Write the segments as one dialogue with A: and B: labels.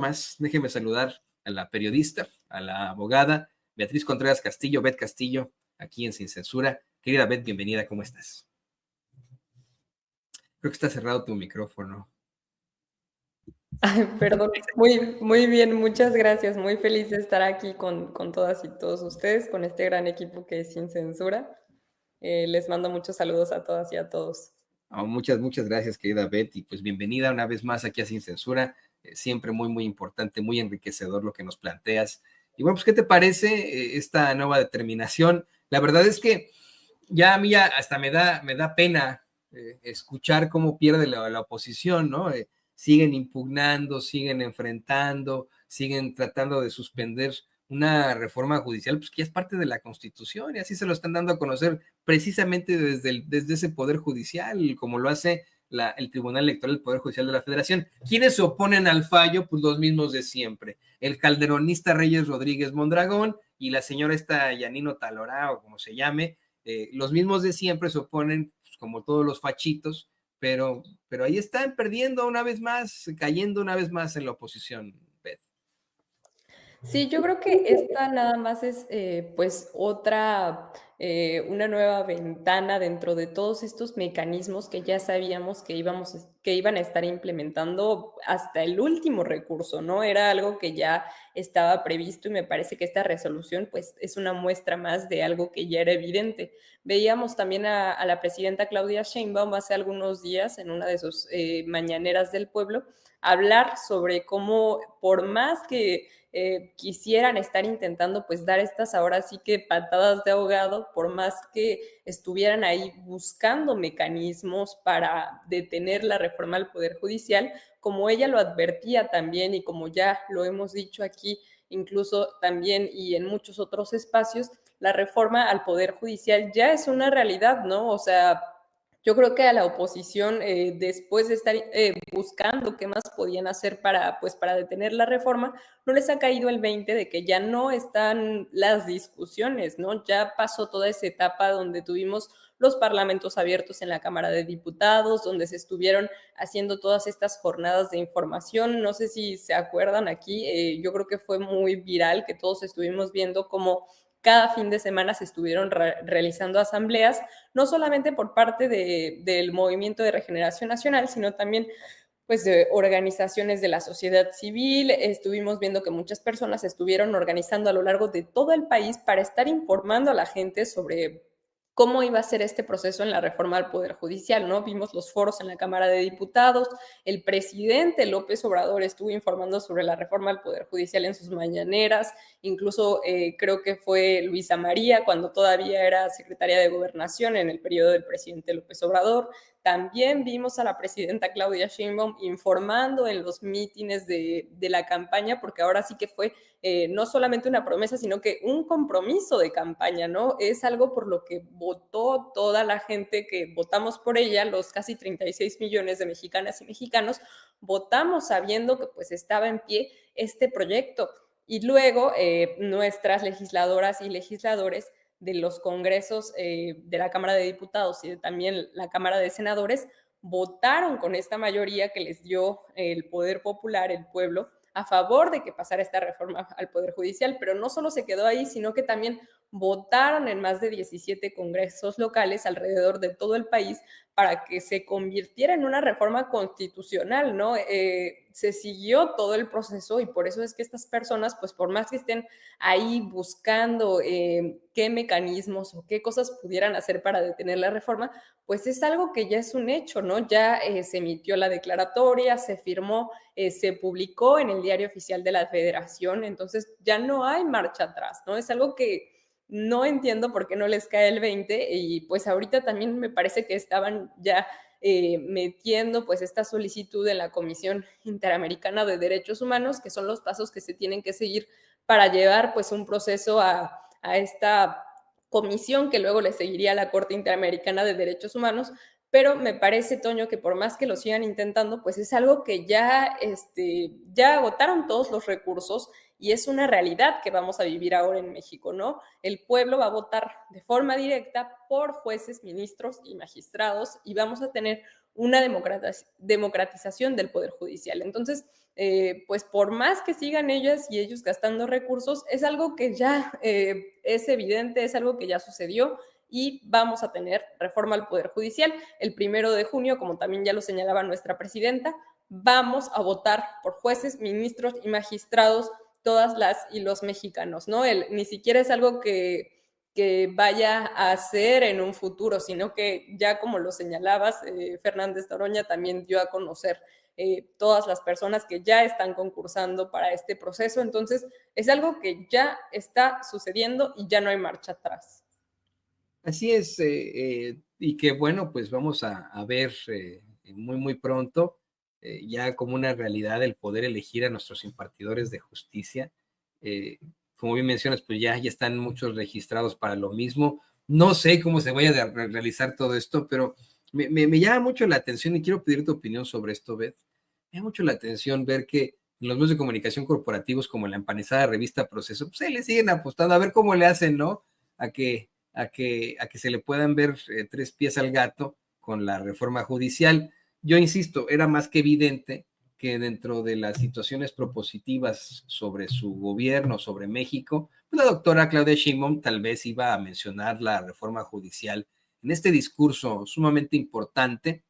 A: Más, déjeme saludar a la periodista, a la abogada Beatriz Contreras Castillo, Beth Castillo, aquí en Sin Censura. Querida Beth, bienvenida, ¿cómo estás? Creo que está cerrado tu micrófono.
B: Ay, perdón, muy bien, muchas gracias. Muy feliz de estar aquí con todas y todos ustedes, con este gran equipo que es Sin Censura. Les mando muchos saludos a todas y a todos.
A: Oh, muchas gracias, querida Beth, y pues bienvenida una vez más aquí a Sin Censura. Siempre muy importante, muy enriquecedor lo que nos planteas. Y bueno, pues, ¿qué te parece esta nueva determinación? La verdad es que ya a mí hasta me da pena escuchar cómo pierde la oposición, ¿no? Siguen impugnando, siguen enfrentando, siguen tratando de suspender una reforma judicial, pues que ya es parte de la Constitución, y así se lo están dando a conocer precisamente desde ese Poder Judicial, como lo hace el Tribunal Electoral del Poder Judicial de la Federación. ¿Quiénes se oponen al fallo? Pues los mismos de siempre. El calderonista Reyes Rodríguez Mondragón y la señora esta Yanino Talorá, o como se llame, los mismos de siempre se oponen, pues, como todos los fachitos, pero ahí están perdiendo una vez más, cayendo una vez más en la oposición, Beth.
B: Sí, yo creo que esta nada más es pues una nueva ventana dentro de todos estos mecanismos que ya sabíamos que iban a estar implementando hasta el último recurso, ¿no? Era algo que ya estaba previsto y me parece que esta resolución pues es una muestra más de algo que ya era evidente. Veíamos también a la presidenta Claudia Sheinbaum hace algunos días en una de sus mañaneras del pueblo hablar sobre cómo por más que quisieran estar intentando pues dar estas ahora sí que patadas de ahogado, por más que estuvieran ahí buscando mecanismos para detener la reforma al Poder Judicial, como ella lo advertía también y como ya lo hemos dicho aquí, incluso también y en muchos otros espacios, la reforma al Poder Judicial ya es una realidad, ¿no? O sea, yo creo que a la oposición, después de estar buscando qué más podían hacer pues, para detener la reforma, no les ha caído el 20 de que ya no están las discusiones, ¿no? Ya pasó toda esa etapa donde tuvimos los parlamentos abiertos en la Cámara de Diputados, donde se estuvieron haciendo todas estas jornadas de información. No sé si se acuerdan aquí, yo creo que fue muy viral que todos estuvimos viendo cómo cada fin de semana se estuvieron realizando asambleas, no solamente por parte del Movimiento de Regeneración Nacional, sino también pues de organizaciones de la sociedad civil. Estuvimos viendo que muchas personas estuvieron organizando a lo largo de todo el país para estar informando a la gente sobre cómo iba a ser este proceso en la reforma al Poder Judicial, ¿no? Vimos los foros en la Cámara de Diputados, el presidente López Obrador estuvo informando sobre la reforma al Poder Judicial en sus mañaneras, incluso creo que fue Luisa María cuando todavía era secretaria de Gobernación en el periodo del presidente López Obrador. También vimos a la presidenta Claudia Sheinbaum informando en los mítines de la campaña, porque ahora sí que fue no solamente una promesa, sino que un compromiso de campaña, ¿no? Es algo por lo que votó toda la gente que votamos por ella, los casi 36 millones de mexicanas y mexicanos, votamos sabiendo que pues estaba en pie este proyecto. Y luego nuestras legisladoras y legisladores de los congresos de la Cámara de Diputados y también la Cámara de Senadores votaron con esta mayoría que les dio el poder popular, el pueblo, a favor de que pasara esta reforma al Poder Judicial, pero no solo se quedó ahí, sino que también votaron en más de 17 congresos locales alrededor de todo el país para que se convirtiera en una reforma constitucional, ¿no? Se siguió todo el proceso y por eso es que estas personas, pues por más que estén ahí buscando qué mecanismos o qué cosas pudieran hacer para detener la reforma, pues es algo que ya es un hecho, ¿no? Ya se emitió la declaratoria, se firmó, se publicó en el Diario Oficial de la Federación, entonces ya no hay marcha atrás, ¿no? Es algo que no entiendo por qué no les cae el 20 y pues ahorita también me parece que estaban ya metiendo pues esta solicitud en la Comisión Interamericana de Derechos Humanos, que son los pasos que se tienen que seguir para llevar pues un proceso a esta comisión que luego le seguiría a la Corte Interamericana de Derechos Humanos, pero me parece, Toño, que por más que lo sigan intentando, pues es algo que ya agotaron todos los recursos y es una realidad que vamos a vivir ahora en México, ¿no? El pueblo va a votar de forma directa por jueces, ministros y magistrados y vamos a tener una democratización del Poder Judicial. Entonces, pues por más que sigan ellas y ellos gastando recursos, es algo que ya es evidente, es algo que ya sucedió y vamos a tener reforma al Poder Judicial. El 1 de junio, como también ya lo señalaba nuestra presidenta, vamos a votar por jueces, ministros y magistrados, todas las y los mexicanos, ¿no? Ni siquiera es algo que vaya a hacer en un futuro, sino que ya como lo señalabas, Fernández Noroña también dio a conocer todas las personas que ya están concursando para este proceso. Entonces, es algo que ya está sucediendo y ya no hay marcha atrás.
A: Así es, y que bueno, pues vamos a ver muy, muy pronto ya como una realidad el poder elegir a nuestros impartidores de justicia. Eh, como bien mencionas, pues ya están muchos registrados para lo mismo. No sé cómo se vaya a realizar todo esto, pero me llama mucho la atención y quiero pedir tu opinión sobre esto, Beth. Me llama mucho la atención ver que en los medios de comunicación corporativos como la empanizada revista Proceso, pues se le siguen apostando a ver cómo le hacen, ¿no? A que se le puedan ver tres pies al gato con la reforma judicial. Yo insisto, era más que evidente que dentro de las situaciones propositivas sobre su gobierno, sobre México, pues la doctora Claudia Sheinbaum tal vez iba a mencionar la reforma judicial en este discurso sumamente importante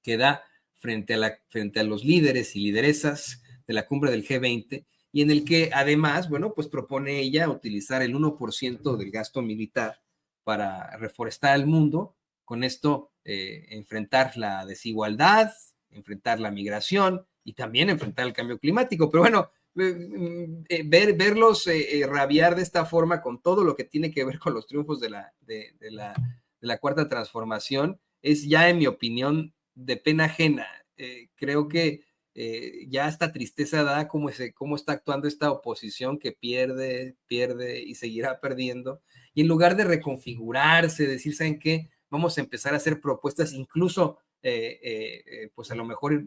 A: que da frente a los líderes y lideresas de la cumbre del G20 y en el que además, bueno, pues propone ella utilizar el 1% del gasto militar para reforestar el mundo, con esto enfrentar la desigualdad, enfrentar la migración y también enfrentar el cambio climático. Pero bueno, verlos rabiar de esta forma con todo lo que tiene que ver con los triunfos de la cuarta transformación es ya, en mi opinión, de pena ajena. Creo que ya esta tristeza da cómo está actuando esta oposición que pierde, pierde y seguirá perdiendo. Y en lugar de reconfigurarse, decir, ¿saben qué? Vamos a empezar a hacer propuestas incluso, pues a lo mejor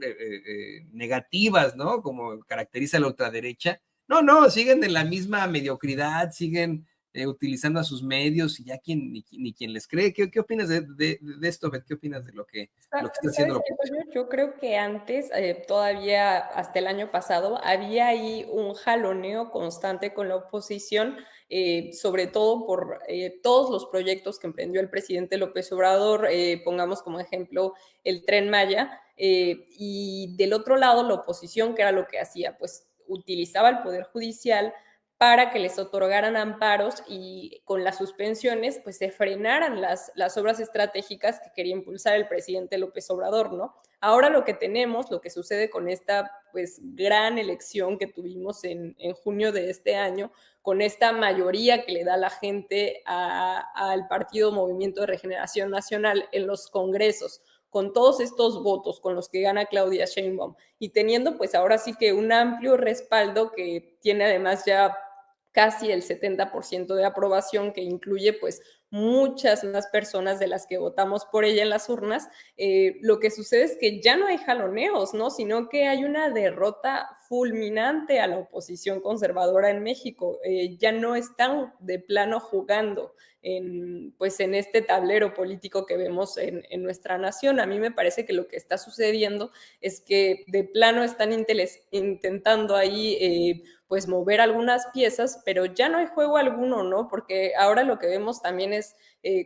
A: negativas, ¿no? Como caracteriza la ultraderecha. No, no, siguen en la misma mediocridad, siguen utilizando a sus medios y ya ni quien les cree. ¿Qué opinas de esto, Beth? ¿Qué opinas de lo que está haciendo
B: ¿Sabes
A: la
B: qué,
A: oposición?
B: Toño? Yo creo que antes, todavía hasta el año pasado, había ahí un jaloneo constante con la oposición, sobre todo por todos los proyectos que emprendió el presidente López Obrador, pongamos como ejemplo el Tren Maya, y del otro lado la oposición, que era lo que hacía, pues utilizaba el Poder Judicial para que les otorgaran amparos y con las suspensiones pues se frenaran las obras estratégicas que quería impulsar el presidente López Obrador, ¿no? Ahora lo que tenemos, lo que sucede con esta pues gran elección que tuvimos en junio de este año, con esta mayoría que le da la gente al Partido Movimiento de Regeneración Nacional en los congresos, con todos estos votos con los que gana Claudia Sheinbaum y teniendo pues ahora sí que un amplio respaldo que tiene además ya casi el 70% de aprobación, que incluye pues muchas más personas de las que votamos por ella en las urnas, lo que sucede es que ya no hay jaloneos, ¿no? Sino que hay una derrota fulminante a la oposición conservadora en México. Ya no están de plano jugando pues en este tablero político que vemos en nuestra nación. A mí me parece que lo que está sucediendo es que de plano están intentando ahí pues mover algunas piezas, pero ya no hay juego alguno, ¿no? Porque ahora lo que vemos también es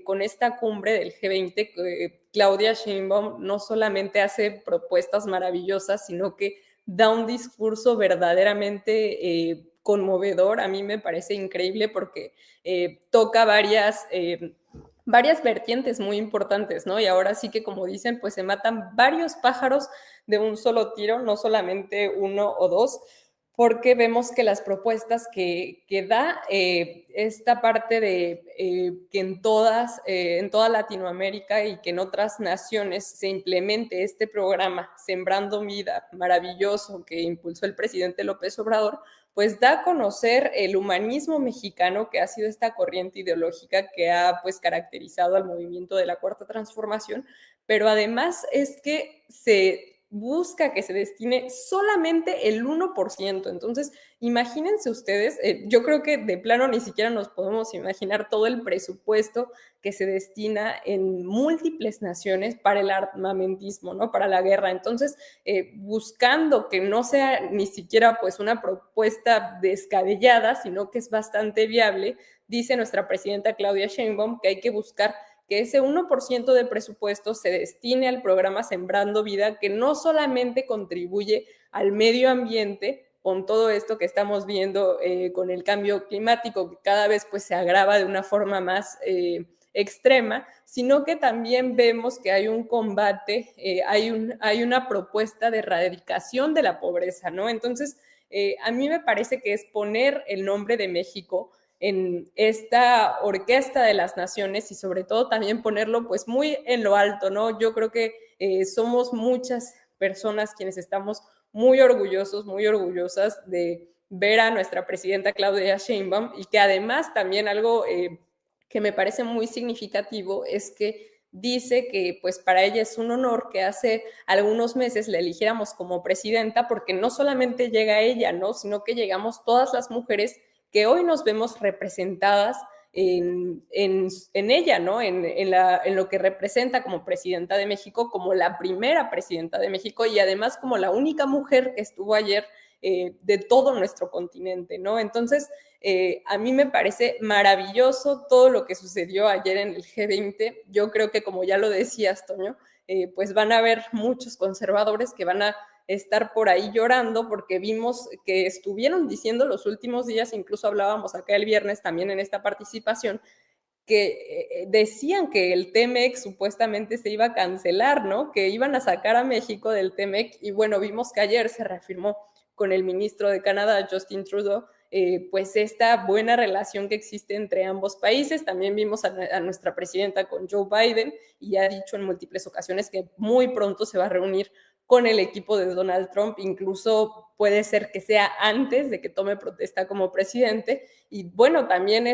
B: con esta cumbre del G20, Claudia Sheinbaum no solamente hace propuestas maravillosas, sino que da un discurso verdaderamente conmovedor. A mí me parece increíble porque toca varias vertientes muy importantes, ¿no? Y ahora sí que, como dicen, pues se matan varios pájaros de un solo tiro, no solamente uno o dos, porque vemos que las propuestas que da esta parte de que en toda Latinoamérica y que en otras naciones se implemente este programa Sembrando Vida, maravilloso, que impulsó el presidente López Obrador, pues da a conocer el humanismo mexicano, que ha sido esta corriente ideológica que ha pues caracterizado al movimiento de la Cuarta Transformación, pero además es que se busca que se destine solamente el 1%. Entonces, imagínense ustedes, yo creo que de plano ni siquiera nos podemos imaginar todo el presupuesto que se destina en múltiples naciones para el armamentismo, ¿no? Para la guerra. Entonces, buscando que no sea ni siquiera pues una propuesta descabellada, sino que es bastante viable, dice nuestra presidenta Claudia Sheinbaum que hay que buscar que ese 1% de presupuesto se destine al programa Sembrando Vida, que no solamente contribuye al medio ambiente, con todo esto que estamos viendo con el cambio climático, que cada vez pues, se agrava de una forma más extrema, sino que también vemos que hay un combate, hay una propuesta de erradicación de la pobreza, ¿no? Entonces, a mí me parece que es poner el nombre de México en esta orquesta de las naciones y sobre todo también ponerlo pues muy en lo alto, ¿no? Yo creo que somos muchas personas quienes estamos muy orgullosos, muy orgullosas de ver a nuestra presidenta Claudia Sheinbaum y que además también algo que me parece muy significativo es que dice que pues para ella es un honor que hace algunos meses la eligiéramos como presidenta porque no solamente llega ella, ¿no? Sino que llegamos todas las mujeres que hoy nos vemos representadas en ella, ¿no? En lo que representa como presidenta de México, como la primera presidenta de México y además como la única mujer que estuvo ayer de todo nuestro continente, ¿no? Entonces, a mí me parece maravilloso todo lo que sucedió ayer en el G20. Yo creo que, como ya lo decías, Toño, pues van a haber muchos conservadores que van a estar por ahí llorando porque vimos que estuvieron diciendo los últimos días, incluso hablábamos acá el viernes también en esta participación, que decían que el TEMEC supuestamente se iba a cancelar, ¿no? Que iban a sacar a México del TEMEC y bueno, vimos que ayer se reafirmó con el ministro de Canadá, Justin Trudeau, pues esta buena relación que existe entre ambos países. También vimos a nuestra presidenta con Joe Biden y ha dicho en múltiples ocasiones que muy pronto se va a reunir con el equipo de Donald Trump, incluso puede ser que sea antes de que tome protesta como presidente. Y bueno, también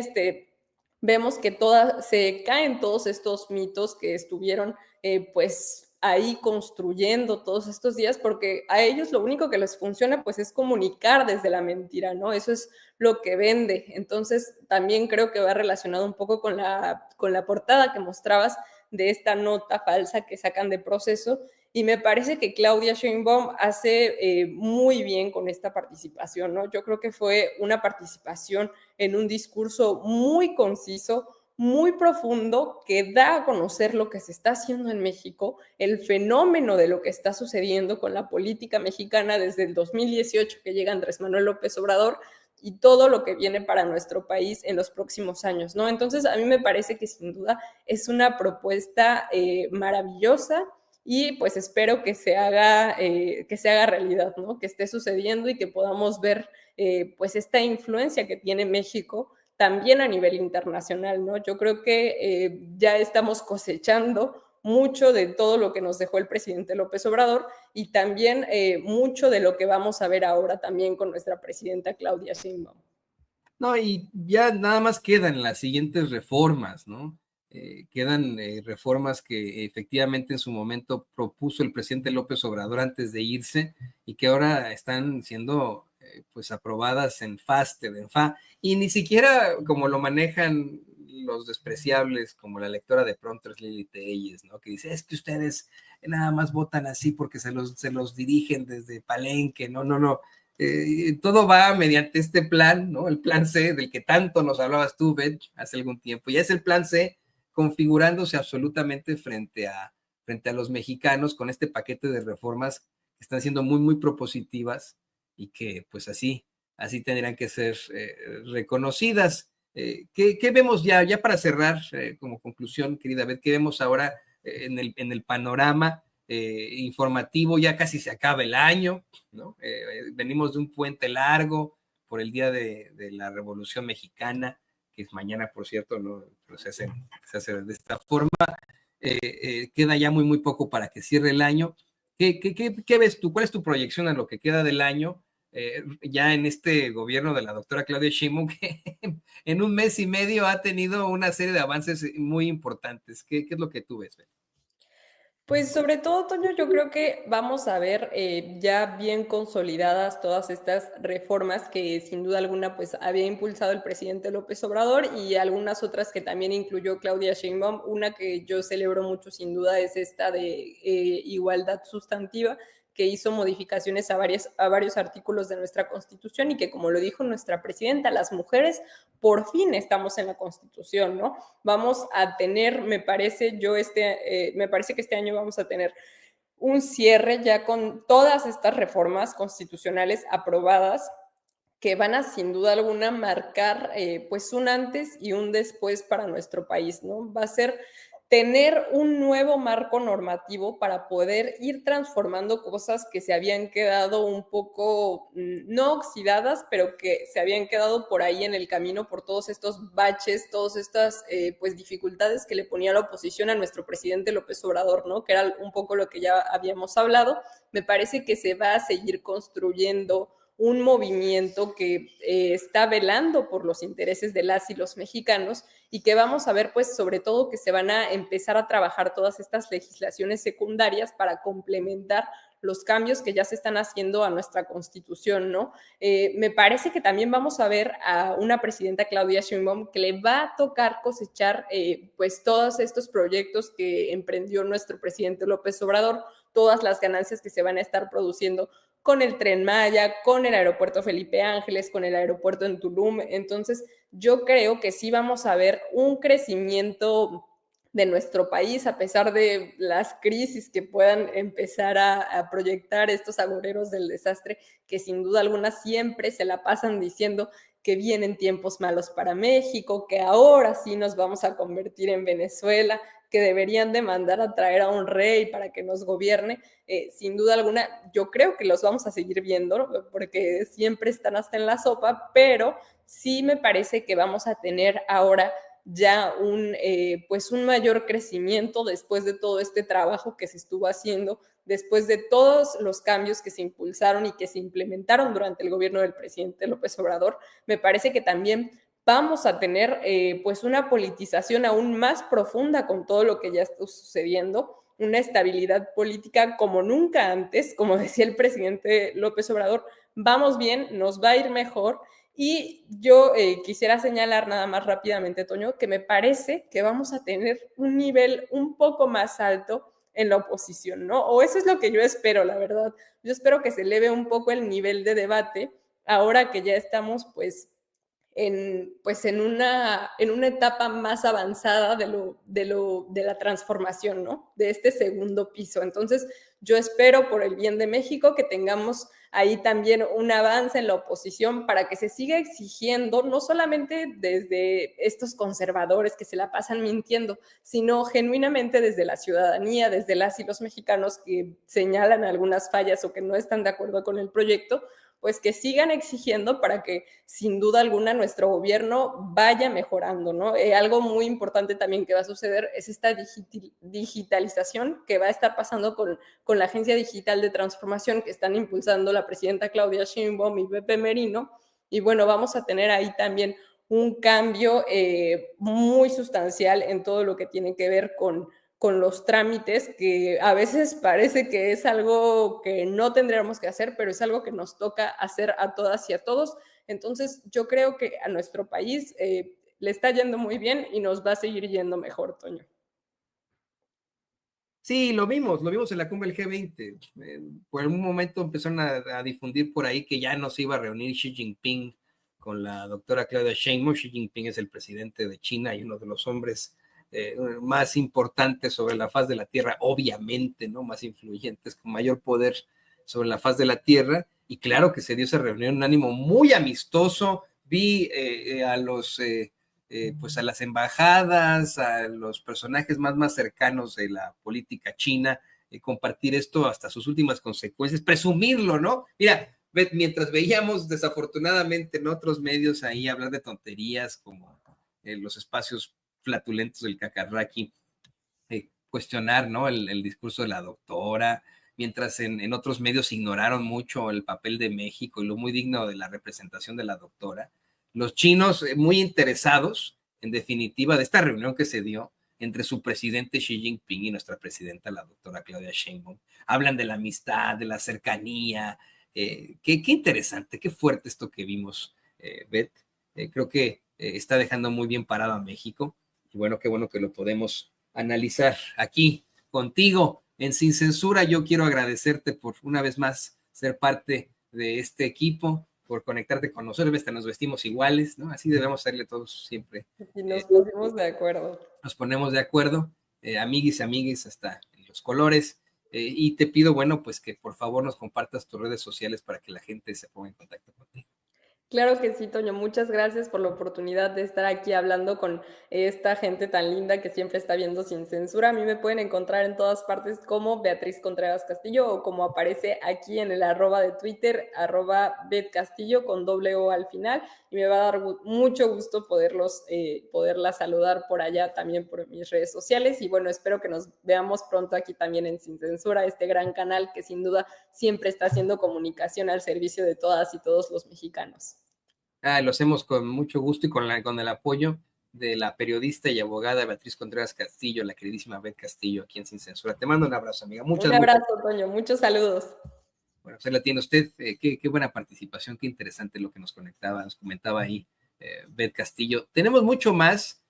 B: vemos que se caen todos estos mitos que estuvieron pues ahí construyendo todos estos días, porque a ellos lo único que les funciona pues es comunicar desde la mentira, ¿no? Eso es lo que vende. Entonces también creo que va relacionado un poco con la portada que mostrabas de esta nota falsa que sacan de Proceso, y me parece que Claudia Sheinbaum hace muy bien con esta participación, ¿no? Yo creo que fue una participación en un discurso muy conciso, muy profundo, que da a conocer lo que se está haciendo en México, el fenómeno de lo que está sucediendo con la política mexicana desde el 2018 que llega Andrés Manuel López Obrador y todo lo que viene para nuestro país en los próximos años, ¿no? Entonces, a mí me parece que sin duda es una propuesta maravillosa y pues espero que se haga realidad, ¿no? Que esté sucediendo y que podamos ver pues esta influencia que tiene México también a nivel internacional, ¿no? Yo creo que ya estamos cosechando mucho de todo lo que nos dejó el presidente López Obrador y también mucho de lo que vamos a ver ahora también con nuestra presidenta Claudia Sheinbaum.
A: No, y ya nada más quedan las siguientes reformas, ¿no? Quedan reformas que efectivamente en su momento propuso el presidente López Obrador antes de irse y que ahora están siendo pues aprobadas en FASTED, en FA, y ni siquiera como lo manejan los despreciables, como la lectora de pronto es Lili Telles, ¿no? Que dice, es que ustedes nada más votan así porque se los dirigen desde Palenque, no, no, no. Todo va mediante este plan, ¿no? El plan C, del que tanto nos hablabas tú, Ben, hace algún tiempo. Ya es el plan C configurándose absolutamente frente a los mexicanos con este paquete de reformas que están siendo muy, muy propositivas y que pues así tendrán que ser reconocidas. ¿Qué vemos ya para cerrar como conclusión, querida Beth? ¿Qué vemos ahora en el panorama informativo? Ya casi se acaba el año, ¿no? Venimos de un puente largo por el día de la Revolución Mexicana, que es mañana, por cierto, ¿no? Pero se hace de esta forma. Queda ya muy, muy poco para que cierre el año. ¿Qué ves tú? ¿Cuál es tu proyección a lo que queda del año? Ya en este gobierno de la doctora Claudia Sheinbaum, que en un mes y medio ha tenido una serie de avances muy importantes. ¿Qué es lo que tú ves, Ben?
B: Pues sobre todo, Toño, yo creo que vamos a ver ya bien consolidadas todas estas reformas que sin duda alguna pues había impulsado el presidente López Obrador y algunas otras que también incluyó Claudia Sheinbaum. Una que yo celebro mucho sin duda es esta de igualdad sustantiva, que hizo modificaciones a varios artículos de nuestra Constitución y que, como lo dijo nuestra presidenta, las mujeres por fin estamos en la Constitución, ¿no? Vamos a tener, me parece que este año vamos a tener un cierre ya con todas estas reformas constitucionales aprobadas que van a sin duda alguna marcar pues un antes y un después para nuestro país, ¿no? Va a ser tener un nuevo marco normativo para poder ir transformando cosas que se habían quedado un poco no oxidadas, pero que se habían quedado por ahí en el camino por todos estos baches, todas estas pues dificultades que le ponía la oposición a nuestro presidente López Obrador, ¿no? Que era un poco lo que ya habíamos hablado. Me parece que se va a seguir construyendo un movimiento que está velando por los intereses de las y los mexicanos y que vamos a ver, pues, sobre todo que se van a empezar a trabajar todas estas legislaciones secundarias para complementar los cambios que ya se están haciendo a nuestra Constitución, ¿no? Me parece que también vamos a ver a una presidenta, Claudia Sheinbaum, que le va a tocar cosechar, pues, todos estos proyectos que emprendió nuestro presidente López Obrador, todas las ganancias que se van a estar produciendo con el Tren Maya, con el aeropuerto Felipe Ángeles, con el aeropuerto en Tulum. Entonces, yo creo que sí vamos a ver un crecimiento de nuestro país, a pesar de las crisis que puedan empezar a proyectar estos agoreros del desastre, que sin duda alguna siempre se la pasan diciendo que vienen tiempos malos para México, que ahora sí nos vamos a convertir en Venezuela, que deberían de mandar a traer a un rey para que nos gobierne. Sin duda alguna, yo creo que los vamos a seguir viendo porque siempre están hasta en la sopa, pero sí me parece que vamos a tener ahora ya pues un mayor crecimiento después de todo este trabajo que se estuvo haciendo, después de todos los cambios que se impulsaron y que se implementaron durante el gobierno del presidente López Obrador. Me parece que también vamos a tener pues una politización aún más profunda con todo lo que ya está sucediendo, una estabilidad política como nunca antes, como decía el presidente López Obrador, vamos bien, nos va a ir mejor. Y yo quisiera señalar nada más rápidamente, Toño, que me parece que vamos a tener un nivel un poco más alto en la oposición, ¿no? O eso es lo que yo espero, la verdad. Yo espero que se eleve un poco el nivel de debate ahora que ya estamos, pues, pues en una etapa más avanzada de la transformación, ¿no? De este segundo piso. Entonces, yo espero por el bien de México que tengamos ahí también un avance en la oposición para que se siga exigiendo, no solamente desde estos conservadores que se la pasan mintiendo, sino genuinamente desde la ciudadanía, desde las y los mexicanos que señalan algunas fallas o que no están de acuerdo con el proyecto, pues que sigan exigiendo para que sin duda alguna nuestro gobierno vaya mejorando, ¿no? Algo muy importante también que va a suceder es esta digitalización que va a estar pasando con la Agencia Digital de Transformación que están impulsando la presidenta Claudia Sheinbaum y Pepe Merino. Y bueno, vamos a tener ahí también un cambio muy sustancial en todo lo que tiene que ver con los trámites, que a veces parece que es algo que no tendríamos que hacer, pero es algo que nos toca hacer a todas y a todos. Entonces, yo creo que a nuestro país le está yendo muy bien y nos va a seguir yendo mejor, Toño.
A: Sí, lo vimos en la cumbre del G20. Por algún momento empezaron a difundir por ahí que ya no se iba a reunir Xi Jinping con la doctora Claudia Sheinbaum. Xi Jinping es el presidente de China y uno de los hombres más importantes sobre la faz de la Tierra, obviamente, ¿no? Más influyentes, con mayor poder sobre la faz de la Tierra. Y claro que se dio esa reunión en un ánimo muy amistoso. Vi a los pues a las embajadas, a los personajes más cercanos de la política china, compartir esto hasta sus últimas consecuencias, presumirlo, ¿no? Mira, mientras veíamos desafortunadamente en otros medios ahí hablar de tonterías como los espacios flatulentos del cacarraqui, cuestionar, ¿no? El discurso de la doctora, mientras en otros medios ignoraron mucho el papel de México y lo muy digno de la representación de la doctora. Los chinos muy interesados, en definitiva, de esta reunión que se dio, entre su presidente Xi Jinping y nuestra presidenta, la doctora Claudia Sheinbaum. Hablan de la amistad, de la cercanía. Qué interesante, qué fuerte esto que vimos, Beth. Creo que está dejando muy bien parado a México. Y bueno, qué bueno que lo podemos analizar aquí contigo en Sin Censura. Yo quiero agradecerte por una vez más ser parte de este equipo, por conectarte con nosotros. Hasta nos vestimos iguales, ¿no? Así debemos hacerle todos siempre.
B: Y nos pusimos de acuerdo.
A: Nos ponemos de acuerdo, amiguis y amigues, hasta en los colores. Y te pido, bueno, pues que por favor nos compartas tus redes sociales para que la gente se ponga en contacto contigo.
B: Claro que sí, Toño. Muchas gracias por la oportunidad de estar aquí hablando con esta gente tan linda que siempre está viendo Sin Censura. A mí me pueden encontrar en todas partes como Beatriz Contreras Castillo o como aparece aquí en el arroba de Twitter, arroba betcastillo con doble O al final. Y me va a dar mucho gusto poderlas saludar por allá también por mis redes sociales. Y bueno, espero que nos veamos pronto aquí también en Sin Censura, este gran canal que sin duda siempre está haciendo comunicación al servicio de todas y todos los mexicanos.
A: Lo hacemos con mucho gusto y con el apoyo de la periodista y abogada Beatriz Contreras Castillo, la queridísima Beth Castillo, aquí en Sin Censura. Te mando un abrazo, amiga.
B: Un abrazo, Toño. Muchos saludos.
A: Bueno, pues ahí la tiene usted. Qué buena participación, qué interesante lo que nos comentaba ahí Beth Castillo. Tenemos mucho más.